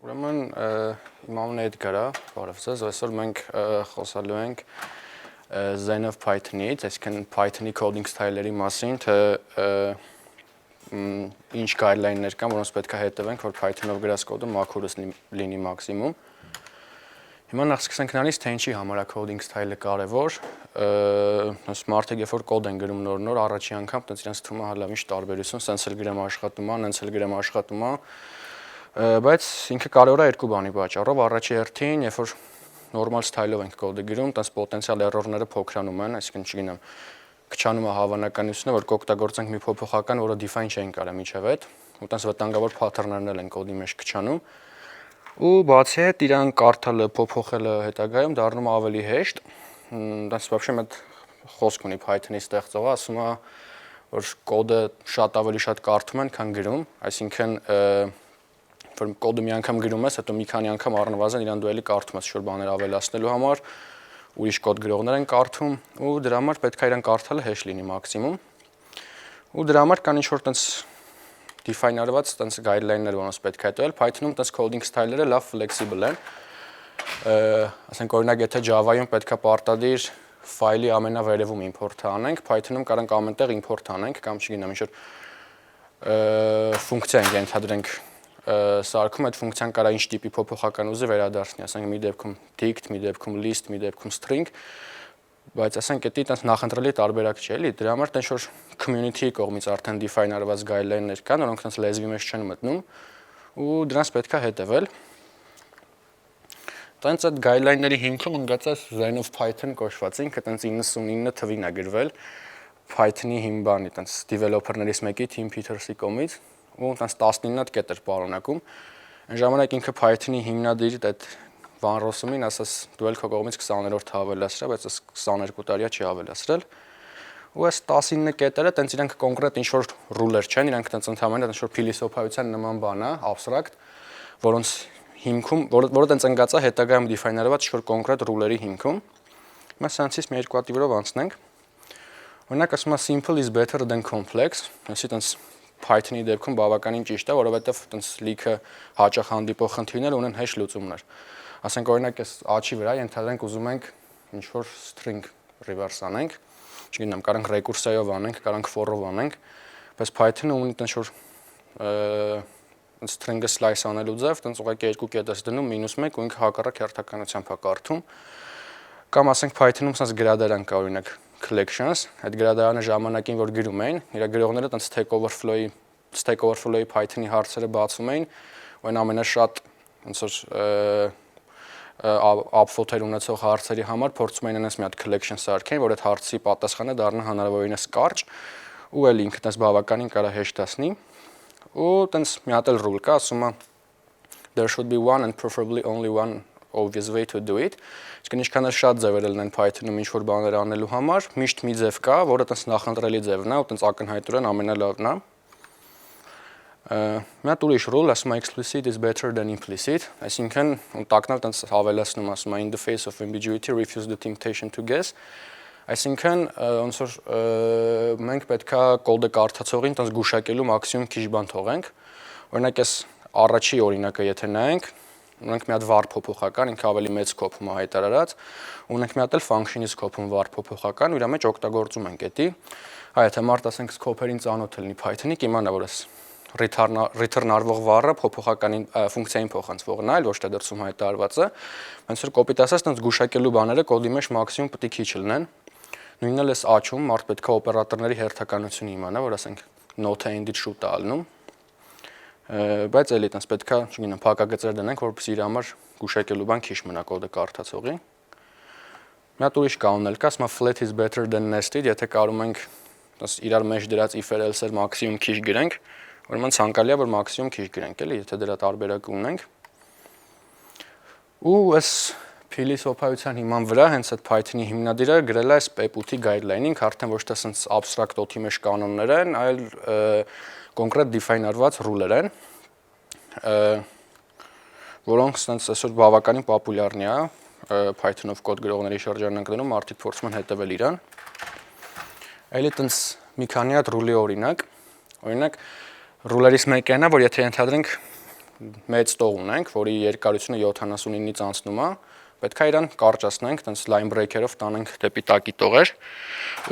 Ուրեմն իմ անունը Edgar-ը, բարև ձեզ, այսօր մենք խոսալու ենք Zen of Python-ից, այսինքն Python-ի coding style-երի մասին, թե ինչ guideline-ներ կան, որոնց պետք է հետևենք, որ Python-ով գրած կոդը մաքուրս լինի մաքսիմում։ Հիմա նախ սկսենք նրանից, թե ինչի համար է coding style-ը կարևոր։ Մարդիկ երբ որ կոդ են գրում նոր-նոր, առաջի անգամ տենց իրենց թվում է հալավ ինչ տարբերություն, սենց էլ գրեմ աշխատում է, նենց էլ գրեմ աշխատում է։ Բայց ինքը կարևոր է երկու բանի պատճառով, առաջի հերթին, երբ որ նորմալ style-ով ենք կոդը գրում, տես պոտենցիալ error-ները փոքրանում են, այսինքն չգիտեմ, քչանում է հավանականությունը, որ կօգտագործենք մի փոփոխական, որը define չենք կարա միջև այդ, ու տես վտանգավոր pattern-ներն են կոդի մեջ քչանում, ու բացի այդ իրան կարդալը, փոփոխելը հետագայում դառնում է ավելի հեշտ, տես вообще մեծ խոսք ունի Python-ի ստեղծողը, ասում է, որ կոդը շատ ավելի շատ կարդում են, քան գրում, այսինքն որ կոդը մի անգամ գրում ես, հետո մի քանի անգամ առնվազն իրան դու էլի կարդում ես, ինչ-որ բաներ ավելացնելու համար, ուրիշ կոդ գրողներ են կարդում, ու դրա համար պետք է իրան կարդալը հեշտ լինի մաքսիմում։ Ու դրա համար կան ինչ-որ տենց define-արված տենց guideline-ներ, որոնց պետք է հետևել, Python-ում տենց coding style-երը լավ flexible են։ Ասենք օրինակ, եթե Java-ում պետք է պարտադիր ֆայլի ամենավերևում import-ը անենք, Python-ում կարանք ամենտեղ import անենք, կամ չգիտեմ, ինչ-որ ֆունկցիա ենք ենթադրենք սարքում, այդ ֆունկցիան կարա ինչ տիպի փոփոխական ուզի վերադարձնի, ասենք մի դեպքում ticked, մի դեպքում list, մի դեպքում string, բայց ասենք դա տենց նախընտրելի տարբերակ չէ, էլի, դրա համար տենց որ community-ի կողմից արդեն define-արված guideline-ներ կան, որոնք տենց լեզվի մեջ չեն մտնում, ու դրանց պետք է հետևել։ Տենց այդ guideline-ների հիմքում ընկած է Zen of Python կոչված, ինքը տենց 99 թվին է գրվել Python-ի հիմբանի, տենց developer-ներից մեկի Tim Peters-ի կողմից, ու տենց 19 հատ կետ էր պարունակում։ Այն ժամանակ ինքը Python-ի հիմնադիր այդ Van Rossumին ասաց դու էլ քո կողմից 20-րդ հավելացրա, բայց այս 22 տարիա չի հավելացրել։ Ու այս 19 կետերը տենց իրանք կոնկրետ ինչ-որ ռուլեր չեն, իրանք տենց ընդհանրապես ինչ-որ փիլիսոփայության նման բան է, abstract, որոնց հիմքում, որը տենց ընկած է հետագայում define-արված ինչ-որ կոնկրետ ռուլերի հիմքում։ Հիմա սրանցից մի երկու հատի վրա անցնենք։ Օրինակ ասում է simple is better than complex, այսինքն տենց Python-ի դեպքում բավականին ճիշտ է, որովհետև տենց լիքը հաճախ հանդիպող խնդիրներ ունեն հեշտ լուծումներ։ Ասենք օրինակ այս աչի վրա ենթադրենք ուզում ենք ինչ-որ string reverse անենք, չգիտեմ, կարանք ռեկուրսիայով անենք, կարանք for-ով անենք, բայց Python-ը ունի տենց որ string-ը slice անելու ձև, տենց ուղղակի երկու կետ ես դնում -1 ու ինքը հակառակ հերթականությամբ է կարդում։ Կամ ասենք Python-ում sense գրադարան կա օրինակ collections, այդ գրադարանը ժամանակին որ գրում էին, իր գրողները տենց Stack Overflow-ի Python-ի հարցերը բացում էին, ու այն ամենաշատ ոնց որ upvote-եր ունեցող հարցերի համար փորձում էին այնպես մի հատ collection սարքեն, որ այդ հարցի պատասխանը դառնա հնարավորինս կարճ, ու էլ ինքը տենց բավականին կարա հեշտացնի, ու տենց մի հատ էլ rule կա, ասում է there should be one and preferably only one obvious way to do it, իսկ ինչքան էլ շատ ձևեր լինեն Python-ում ինչ-որ բաներ անելու համար, միշտ մի ձև կա, որը տենց նախընտրելի ձևն է, ու տենց ակնհայտորեն ամենալավն է։ Մի հատ ուրիշ rule, ասում է explicit is better than implicit, այսինքն տակն էլ տենց հավելացնում, ասում է in the face of ambiguity refuse the temptation to guess, այսինքն ոնց որ մենք պետքա կոդը կարդացողին տենց գուշակելու մաքսիմում քիչ բան թողենք։ Օրինակ այս առաջի օրինակը եթե նայենք, ունենք մի հատ var փոփոխական, ինքը ավելի մեծ scope-ում է հայտարարած, ունենք մի հատ էլ function-ից scope-ում var փոփոխական, ու իր մեջ օգտագործում ենք դա։ Եթե մարդ ասենք scope-երին ծանոթ լինի Python-ի, կիմանա որ այս return արվող var-ը փոփոխականին ֆունկցիային փոխանցվողն է, այլ ոչ թե դրսում հայտարարվածը, ոնց որ կոպիտ ասած, տենց գուշակելու բաները կոդի մեջ մաքսիմում պետք է քիչ լինեն։ Նույնն էլ էս աչում մարդ պետք է օպերատորների հերթականությունը իմանա, որ ասենք not-ը end-ից շուտ է ալնում։ Բայց էլի տենց պետք է, չգիտեմ, փակագծեր դնենք, որպեսզի իր համար գուշակելու բան քիչ մնա կոդը կարդացողի։ Մի հատ ուրիշ կանոն էլ կա, ասում է flat is better than nested, եթե կարում ենք տես իրար մեջ դրած if-եր else-եր մաքսիմում քիչ գրենք, ուրեմն ցանկալի է որ մաքսիմում քիչ գրենք, էլի, եթե դրա տարբերակ ունենք։ Ու այս փիլիսոփայության հիման վրա հենց այդ Python-ի հիմնադիրը գրել է այս PEP8-ի guideline-ին, արդեն ոչ թե sense abstract օդի մեջ կանոններ են, այլ կոնկրետ define-արված rule-եր են, որոնք sense այսօր բավականին պոպուլյարն է Python-ով կոդ գրողների շրջանակներում, մարդիկ փորձում են հետևել իրան։ Այլի տենց մի քանի հատ rule-ի օրինակ, rule-երից մեկն է, որ եթե ենթադրենք մեծ տող ունենք, որի երկարությունը 79-ից անցնում է, պետք է իրան կարճացնենք, տենց line breaker-ով տանենք դեպի տակի տողեր,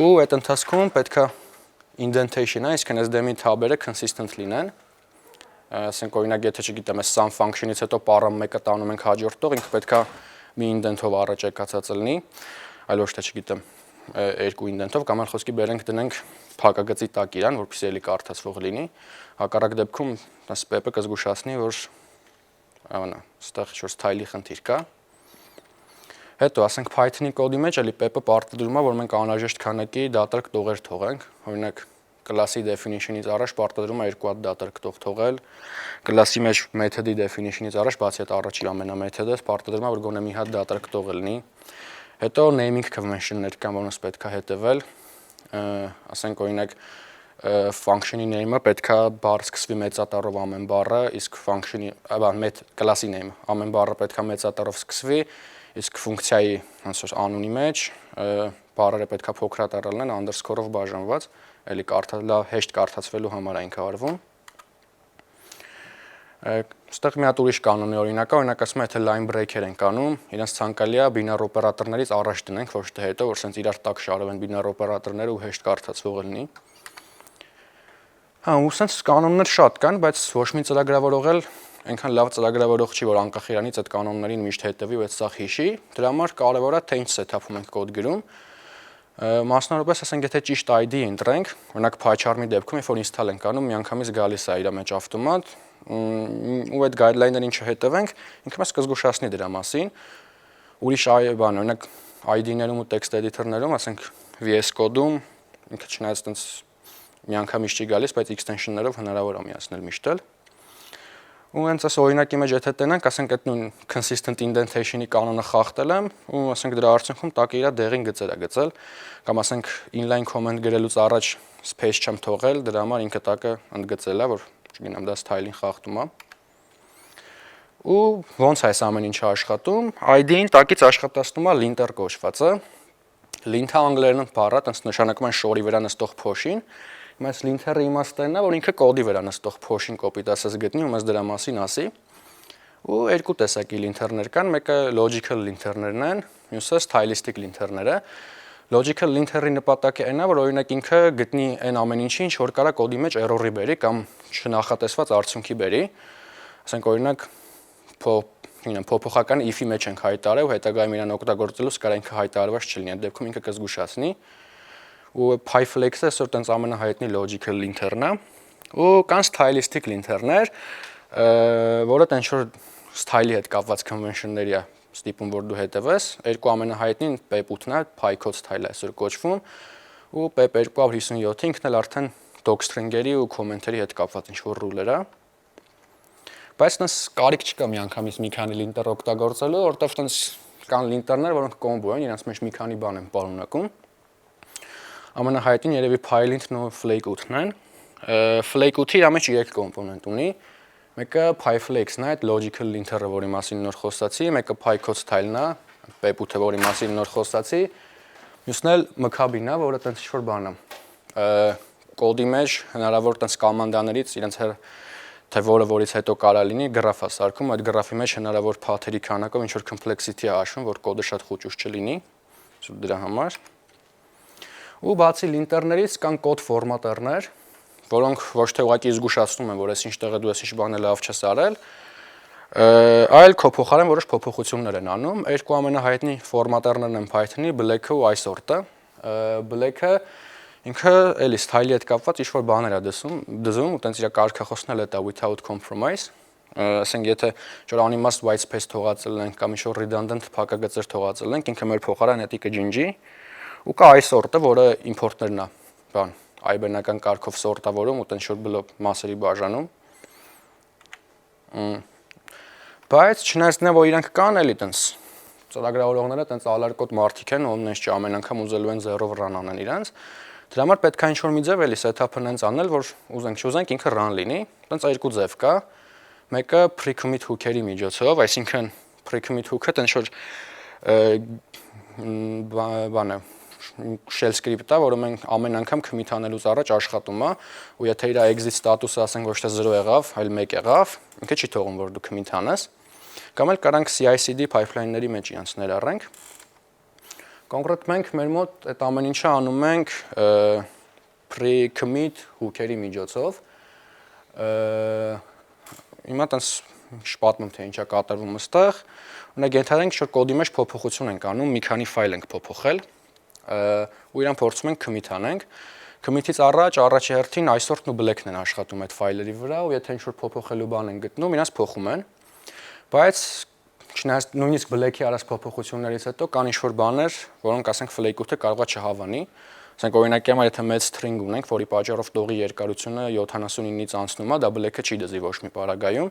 ու այդ ընթացքում պետք է indentation-ը, այսինքն այս դեմի թաբերը consistent լինեն, ասենք օրինակ եթե չգիտեմ, այս sum function-ից հետո param 1-ը տանում ենք հաջորդ տող, ինքը պետք է մի indent-ով առաջ եկածած լինի, այլ ոչ թե չգիտեմ, երկու indent-ով, կամ այլ խոսքի բերենք դնենք փակագծի տակ իրան, որպեսզի էլի կարդացվող լինի, հակառակ դեպքում այս պեպը կզգուշացնի, որ այստեղ ինչ-որ style-ի խնդիր կա։ Հետո ասենք Python-ի կոդի մեջ էլի պեպը պարտադրում է, որ մենք անհրաժեշտ քանակի դատարկ տողեր թողենք, օրինակ class-ի definition-ից առաջ պարտադրում է 2 հատ դատարկ տող թողել, class-ի մեջ method-ի definition-ից առաջ բացի այդ առաջի ամենամեթոդը պարտադրում է, որ գոնե մի հատ դատարկ տող լինի։ Հետո naming convention-ներ կան, որոնց պետք է հետևել, ասենք օրինակ function-ի name-ը պետք է բառ սկսվի մեծատառով ամեն բառը, իսկ function-ի, class-ի name-ը ամեն բառը պետք է մեծատառով սկսվի, իսկ ֆունկցիայի անունի մեջ բառերը պետք է փոքրատառ լինեն underscore-ով բաժանված, էլի հեշտ կարդացվելու համար այն կարվում։ Այստեղ մի հատ ուրիշ կանոնի օրինակ է, օրինակ ասում է, եթե line breaker ենք անում, իրենց ցանկալի է բինար օպերատորներից առաջ դնենք, ոչ թե հետո, որ սենց իրար տակ շարվեն բինար օպերատորները ու հեշտ կարդացվող լինի։ Հա, ու սենց կանոններ շատ կան, բայց ոչ մի ծրագրավորող էլ այնքան լավ ծրագրավորող չի, որ անկախ իրանից այդ կանոններին միշտ հետևի ու այդ սաղ հիշի, դրա համար կարևոր է թե ինչ setup-ում ենք կոդ գրում։ Մասնավորապես ասենք եթե ճիշտ ID ընտրենք, օրինակ PyCharm-ի դեպքում երբ որ install ենք անում, միանգամից գալիս է իր մեջ ավտոմատ, ու այդ guideline-ներին չհետևենք, ինքը մեզ կզգուշացնի դրա մասին։ Ուրիշ բան, օրինակ ID-ներում ու text editor-ներում, ասենք VS Code-ում, ինքը չնայած այդպես միանգամից չի գալիս, բայց extension-ներով հնարավոր է միացնել միշտ էլ։ Ու հենց այս օրինակի մեջ եթե տենանք, ասենք այդ նույն consistent indentation-ի կանոնը խախտել եմ, ու ասենք դրա արդյունքում տակը իր դեղին գծեր է գծել, կամ ասենք inline comment գրելուց առաջ space չեմ թողել, դրա համար ինքը տակը ընդգծել է, որ չգիտեմ, դա style-ին խախտում է։ Ու ոնց է այս ամեն ինչը աշխատում, ID-ին տակից աշխատացնում է linter կոչվածը։ Lint-ը անգլերեն բառ է, տենց նշանակում են շորի վրա նստող փոշին։ Մեզ linter-ը իմաստն է, որ ինքը կոդի վրա նստող փոշին կոպիտ ասած գտնի ու մեզ դրա մասին ասի։ Ու երկու տեսակի linter-ներ կան, մեկը logical linter-ներն են, մյուսը stylistic linter-ները։ Logical linter-ի նպատակը այն է, որ օրինակ ինքը գտնի այն ամեն ինչի, ինչ որ կարա կոդի մեջ error-ի բերի կամ չնախատեսված արդյունքի բերի։ Ասենք օրինակ փոփոխական if-ի մեջ ենք հայտարարել ու հետագայում իրան օգտագործելուց կարա ինքը հայտարարված չլինի, այդ դեպքում ինքը կզգուշացնի։ Ու PyFlex-ը այսօր տենց ամենահայտնի logical linter-ն է, ու կան stylistic linter-ներ, որը տենց որ style-ի հետ կապված convention-ների է ստիպում, որ դու հետևես, երկու ամենահայտնին pep8-ն է, PyCode style-ը այսօր կոչվում, ու pep257-ը ինքն էլ արդեն docstring-երի ու comment-երի հետ կապված ինչ-որ rule-եր է։ Բայց տենց կարիք չկա միանգամից մի քանի linter օգտագործելու, որովհետև տենց կան linter-ներ, որոնք combo են, իրենց մեջ մի քանի բան են պարունակում։ Ամենահայտնին երևի PyLint-ն ու Flake8-ն են։ Flake8-ը իր մեջ 3 կոմպոնենտ ունի։ Մեկը PyFlex-ն է, այդ logical linter-ը, որի մասին նոր խոսացի, մեկը PyCode style-ն է, pep8-ը, որի մասին նոր խոսացի, մյուսն էլ mkbin-ն է, որը տենց ինչ-որ բան է։ Կոդի մեջ հնարավոր տենց կոմանդաներից իրենց թե որը որից հետո կարա լինի գրաֆ է սարքում, այդ գրաֆի մեջ հնարավոր փաթերի քանակով ինչ-որ complexity է հաշվում, որ կոդը շատ խուճուճ չլինի, դրա համար։ Ու բացի linter-ներից կան կոդ ֆորմատերներ, որոնք ոչ թե ուղղակի զգուշացնում են, որ այս ինչ տեղը դու այս ինչ բանը լավ չես արել, այլ քո փոխարեն որոշ փոփոխություններ են անում։ Երկու ամենահայտնի ֆորմատերներն են Python-ի, Black-ը ու iSort-ը։ Black-ը ինքը էլի style-ի հետ կապված ինչ-որ բաներ է դզում, ու տենց իր կարգախոսն էլ է դա without compromise։ Ասենք եթե ինչ-որ անիմաստ white space թողածել ենք կամ ինչ-որ redundant փակագծեր թողածել ենք, ինքը մեր փոխարեն հետի կջնջի։ Ու կա iSort-ը, որը import-ներն է, բան, այբերնական կարգով սորտավորում ու տենց որ մասերի բաժանում։ Բայց չնայած դրա, որ իրանք կան էլի տենց ծրագրավորողները տենց ալարկոտ մարդիկ են, ոնց չի ամեն անգամ ուզելու են 0-ով run անեն իրանց։ Դրա համար պետք է ինչ-որ մի ձև էլի setup-ը նենց անել, որ ուզենք չուզենք ինքը run լինի։ Տենց երկու ձև կա։ Մեկը pre-commit hook-երի միջոցով, այսինքն pre-commit hook-ը տենց որ բան է, shell script-ը, որը մենք ամեն անգամ commit անելուց առաջ աշխատում է, ու եթե իր exit status-ը ասենք ոչ թե 0 եղավ, այլ 1 եղավ, ինքը չի թողում, որ դու commit անես։ Կամ էլ կարանք CI/CD pipeline-ների մեջ իրանց ներառենք։ Կոնկրետ մենք մեր մոտ այդ ամեն ինչը անում ենք pre-commit hook-երի միջոցով։ Հիմա տենց շպատում թե ինչա կատարվում այստեղ։ Ունենք ենթադրենք, որ կոդի մեջ փոփոխություն ենք անում, մի քանի ֆայլ ենք փոփոխել, ու իրան փորձում ենք commit անենք։ Commit-ից առաջի հերթին այսօրն ու black-ն են աշխատում այդ ֆայլերի վրա, ու եթե ինչ-որ փոփոխելու բան են գտնում, իրանց փոխում են։ Բայց չնայած նույնիսկ black-ի արած փոփոխություններից հետո կան ինչ-որ բաներ, որոնք ասենք flakeout-ը կարող է չհավանի։ Ասենք օրինակի համար եթե մեծ string ունենք, որի պատճառով տողի երկարությունը 79-ից անցնում է, դա black-ը չի դզի ոչ մի պարագայում։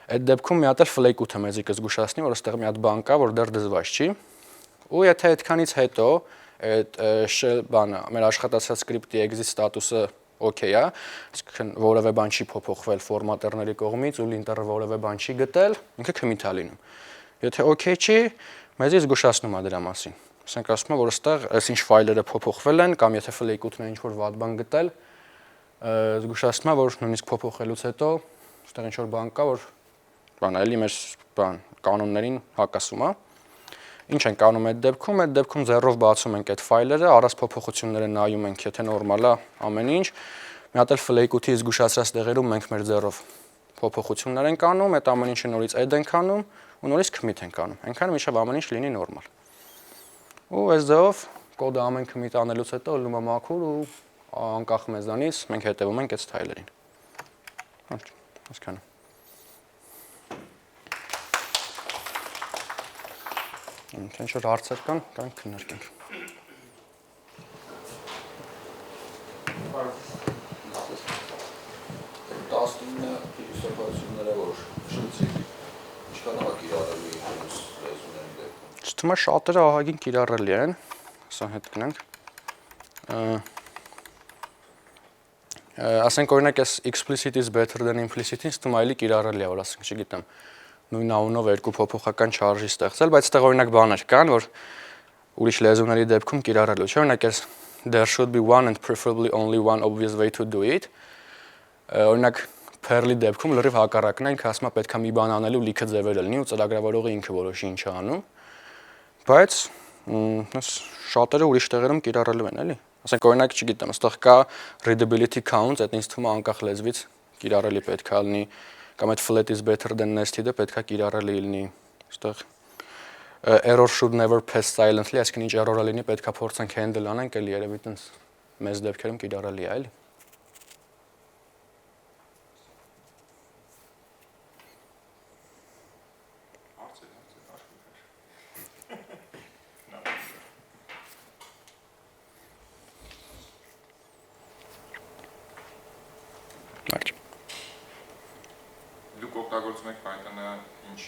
Այդ դեպքում մի հատ էլ flakeout-ը մեզի կզգուշացնի, որ այստեղ մի հատ բան կա, որ դեռ դզված չի։ Ու եթե այդքանից հետո այդ shell բանը, մեր աշխատացած script-ի exit status-ը okay է, այսինքն որևէ բան չի փոփոխվել ֆորմատերների կողմից ու linter-ը որևէ բան չի գտել, ինքը commit է լինում։ Եթե okay չի, մեզի զգուշացնում է դրա մասին։ Ասենք ասում է, որ այստեղ այս ինչ ֆայլերը փոփոխվել են, կամ եթե flakeout-ն է ինչ-որ վատ բան գտել, զգուշացնում է, որ նույնիսկ փոփոխելուց հետո այստեղ ինչ-որ բան կա, որ բան էլի մեր բան կանոններին հակասում է։ Ինչ ենք անում այդ դեպքում 0-ով բացում ենք այդ ֆայլերը, առանց փոփոխությունները նայում ենք, եթե նորմալ է ամեն ինչ։ Մի հատ էլ flakeout-ի զգուշացրած տեղերում մենք մեր 0-ով փոփոխություններ ենք անում, այդ ամեն ինչը նորից add ենք անում ու նորից commit ենք անում։ Այնքան միշտ ամեն ինչ լինի նորմալ։ Ու այս ձևով կոդը ամեն commit անելուց հետո լինում է մաքուր ու անկախ մեզանից մենք հետևում ենք այդ style-երին։ Այսքանը։ Ինչ որ հարցեր կան, կանք քննարկենք։ Տասնինը իսկությունները որ շնցիկ ինչքան ահա կիրառելի մյուս լեզուների դեպքում։ Թվում է շատերը ահագին կիրառելի են, սա հետ գնանք։ Ասենք օրինակ այս explicit is better than implicit-ին ստում այլի կիրառելի է, որ ասենք, չգիտեմ, նույն անունով երկու փոփոխական չարժի ստեղծել, բայց այդտեղ օրինակ բաներ կան, որ ուրիշ լեզուների դեպքում կիրառելու չէ, օրինակ այս there should be one and preferably only one obvious way to do it։ Օրինակ Perl-ի դեպքում լրիվ հակառակն է, ինքը ասում է պետք է մի բան անելու լիքը ձևեր լինի ու ծրագրավորողը ինքը որոշի ինչ է անում։ Բայց շատերը ուրիշ տեղերում կիրառելու են, էլի։ Ասենք օրինակ, չգիտեմ, այստեղ կա readability counts, այդ ինձ թվում է անկախ լեզվից կիրառելի պետք է լինի, կամ այդ flat is better than nested-ը պետք է կիրառելի լինի։ Այստեղ error should never pass silently, այսինքն ինչ error-ը լինի, պետք է փորձենք handle անենք, էլի երևի տենց մեծ դեպքերում կիրառելի է, էլի։ Դուք օգտագործում եք Python-ը ինչ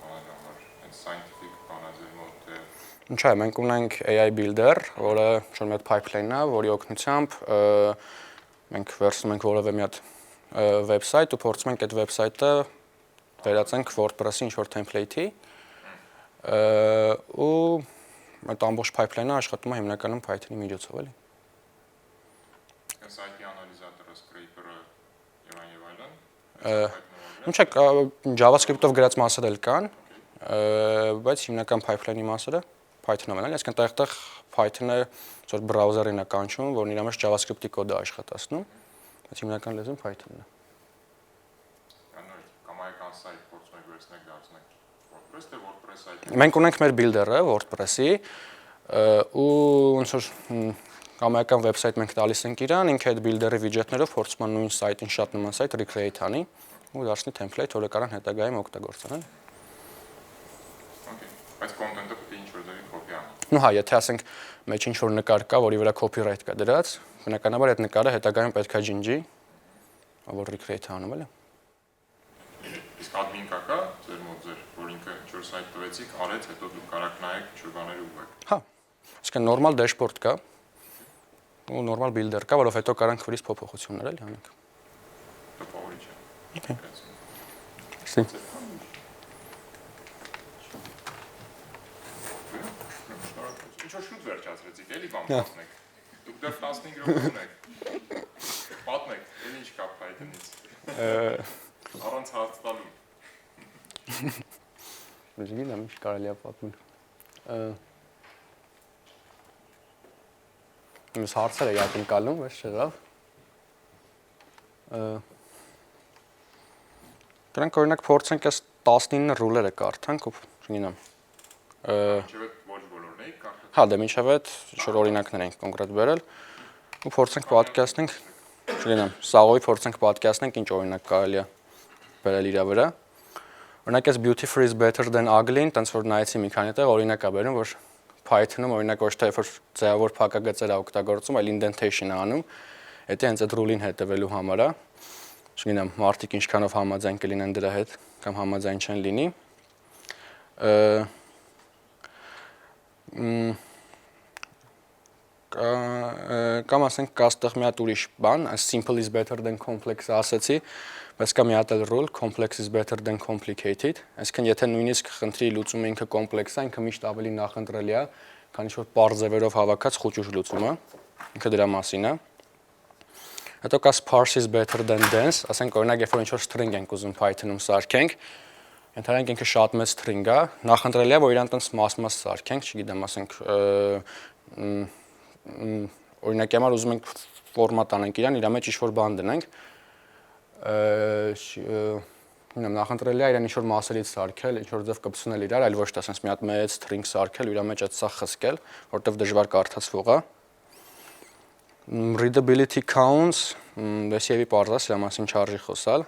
բաների համար, այն scientific բանաձևի մոտ թե Ինչ է, մենք ունենք AI builder, որը շոն մի հատ pipeline-ը, որի օգնությամբ մենք վերցնում ենք որևէ մի հատ website ու փորձում ենք այդ website-ը վերածենք WordPress-ի ինչ-որ template-ի ու այդ ամբողջ pipeline-ը աշխատում է հիմնականում Python-ի միջոցով, էլի։ Site-ի անալիզատորը, scraper-ը եւ այլն։ Ինչ է, JavaScript-ով գրած մասեր էլ կան, բայց հիմնական pipeline-ի մասերը Python-ով են, այսինքն այդտեղ Python-ը ծոր բրաուզերին է կանչում, որն իր մեջ JavaScript-ի կոդ է աշխատացնում, բայց հիմնական լեզուն Python-ն է։ Կամ այկան site փորձում եք վերցնել դարձնել WordPress թե WordPress site։ Մենք ունենք մեր builder-ը WordPress-ի ու ոնց որ կամայական website մենք տալիս ենք իրան, ինքը այդ builder-ի widget-ներով փորձում է նույն site-ին շատ նման site recreate անի ու դարձնի template, որը կարան հետագայում օգտագործել։ Okay, բայց content-ը պետք է ինչ-որ ձևի copy անի։ Ну հա, եթե ասենք մեջ ինչ-որ նկար կա, որի վրա copyright կա դրած, բնականաբար այդ նկարը հետագայում պետք է ջնջի, որ recreate անում էլի։ Իսկ admin կա ձեր մոտ որ ինքը ինչ-որ site տվեցիք, արեց, հետո դուք կարաք նայեք ինչ-որ բաներ ուղղեք։ Հա, այսինքն նորմալ dashboard կա ու նորմալ builder կա, որով հետո կարանք վրից փոփոխություններ էլի անենք։ Տպավորիչ է։ Okay. ինչ որ շուտ վերջացրեցիք, էլի բան պատմեք։ Դուք դեռ 15 րոպե ունեք։ Պատմեք, էլ ինչ կա Python-ից։ Առանց հարց տալու։ Գիտեմ, ինչ կարելի է պատմել։ Իմս հարցերը յակին կալում, ես չեղավ։ Դրանք օրինակ փորձենք այս 19 ռուլերը կարդանք ու չգիտեմ։ Ինչև ոչ բոլորն էի կարդա։ Հա, դե մինչև այդ ինչ-որ օրինակներ ենք կոնկրետ բերել ու փորձենք պատկերացնենք, չգիտեմ, սաղոյի փորձենք պատկերացնենք ինչ օրինակ կարելի է բերել իր վրա։ Օրինակ այս beautiful is better than ugly-ին, տենց որ նայեցի մի քանի տեղ օրինակ է բերում, որ Python-ում օրինակ ոչ թե որ ձևավոր փակագծեր է օգտագործում, այլ indentation է անում։ Դա հենց այդ ռուլին հետևելու համար է։ Չգիտեմ, մարդիկ ինչքանով համաձայն կլինեն դրա հետ կամ համաձայն չեն լինի։ Կամ ասենք կա այստեղ մի հատ ուրիշ բան, simple is better than complex ասեցի, բայց կա մի հատ էլ rule, complex is better than complicated, այսինքն եթե նույնիսկ խնդրի լուծումը ինքը կոմպլեքս է, ինքը միշտ ավելի նախընտրելի է, քանի որ պարզ ձևերով հավաքած խուճուժ լուծումը, ինքը դրա մասին է։ Հետո կա sparse is better than dense, ասենք օրինակ երբ որ ինչ-որ string ենք ուզում Python-ում սարքենք, ընդհանրենք ինքը շատ մեծ string է, նախընտրելի է որ իրան տենց մաս-մաս սարքենք, չգիտեմ, ասենք օրինակ համար ուզում ենք ֆորմատ անենք իրան, իր մեջ ինչ-որ բան դնենք, նախընտրելի է իրան ինչ-որ մասերից սարքել, ինչ-որ ձև կպցնել իրար, այլ ոչ թե ասենց մի հատ մեծ string սարքել, իր մեջ այդ սա խսկել, որտեվ դժվար կարդացվող է։ Readability counts, դեսիևի պարզ է, սրա մասին չարժի խոսալ։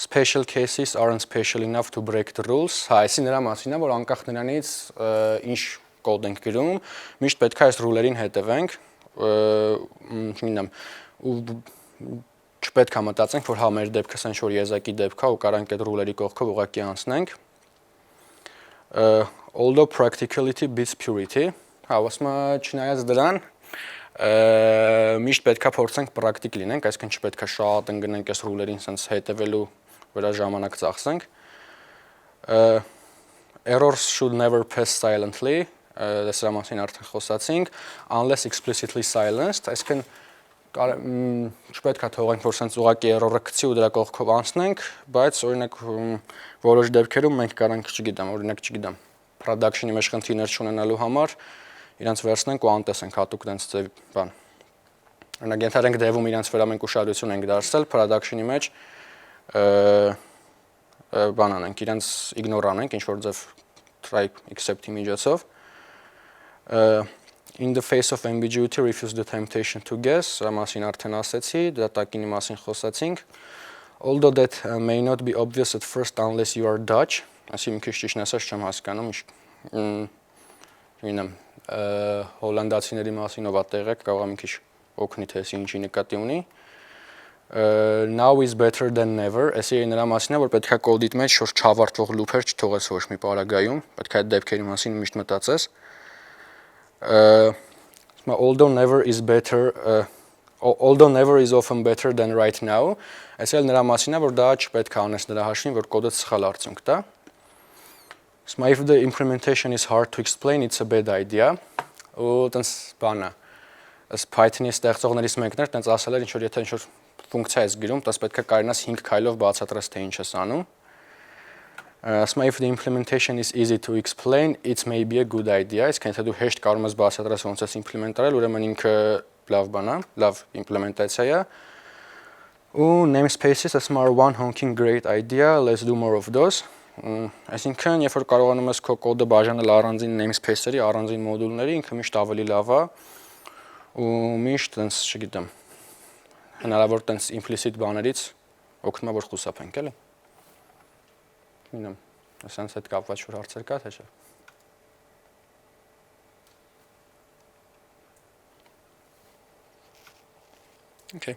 Special cases aren't special enough to break the rules, հա, այսի նրա մասին է, որ անկախ նրանից ինչ կոդ ենք գրում, միշտ պետք է այս ռուլերին հետևենք, չգիտեմ, ու չպետք է մտածենք, որ հա մեր դեպքս ինչ-որ եզակի դեպք է ու կարանք այդ ռուլերի կողքով ուղղակի անցնենք։ Although practicality beats purity, հա, ասում եմ չնայած դրան, միշտ պետք է փորձենք պրակտիկ լինենք, այսինքն չպետք է շատ ընկնենք այս ռուլերին sense հետևելու վրա ժամանակ ծախսենք։ Errors should never pass silently, դրա մասին արդեն խոսացինք, unless explicitly silenced, այսինքն չպետք է թողենք, որ sense ուղղակի error-ը գցի ու դրա կողքով անցնենք, բայց օրինակ որոշ դեպքերում մենք կարանք, չգիտեմ, production-ի մեջ խնդիրներ չունենալու համար իրանց վերցնենք ու անտեսենք հատուկ դենց ձև բան։ Օրինակ ենթադրենք դևում իրանց վրա մենք ուշադրություն ենք դարձել, production-ի մեջ բան անենք, իրանց ignore անենք, ինչ որ ձև try except-ի միջոցով։ In the face of ambiguity refuse the temptation to guess, սրա մասին արդեն ասեցի, դրա տակինի մասին խոսացինք։ Although that may not be obvious at first unless you are Dutch, ասի մի քիչ ճիշտ ասած չեմ հասկանում, չգիտեմ, հոլանդացիների մասին ով է տեղեկ, կարող է մի քիչ օգնի թե ինչի նկատի ունի։ Now is better than never, այսի նրա մասին է, որ պետք է կոդիդ մեջ շուտ չավարտվող լուփեր չթողես ոչ մի պարագայում, պետք է այդ դեպքերի մասին միշտ մտածես։ Although never is often better than right now, այսի նրա մասին է, որ դա չպետք է անես նրա հաշվին, որ կոդը սխալ արդյունք տա։ If the implementation is hard to explain, it's a bad idea. Ու տենց բան է։ Այս Python-ի ստեղծողներից մեկն էր, տենց ասել էր, ինչ որ եթե ինչ-որ ֆունկցիա ես գրում, տես պետք է կարողանաս 5 քայլով բացատրես թե ինչ ես անում։ If the implementation is easy to explain, it may be a good idea. Այսինքն եթե դու հեշտ կարող ես բացատրես ոնց ես implement արել, ուրեմն ինքը լավ բան է, լավ implementation է։ Ու namespaces, ասում are one honking great idea, let's do more of those. Այսինքն, երբ որ կարողանում ես քո կոդը բաժանել առանձին namespace-երի, առանձին մոդուլների, ինքը միշտ ավելի լավ է ու միշտ տենց, չգիտեմ, հնարավոր տենց implicit բաներից օգնում է որ խուսափենք, էլի։ Չգիտեմ, ասենց հետ կապված շուտ հարցեր կա, թե չէ։ Okay.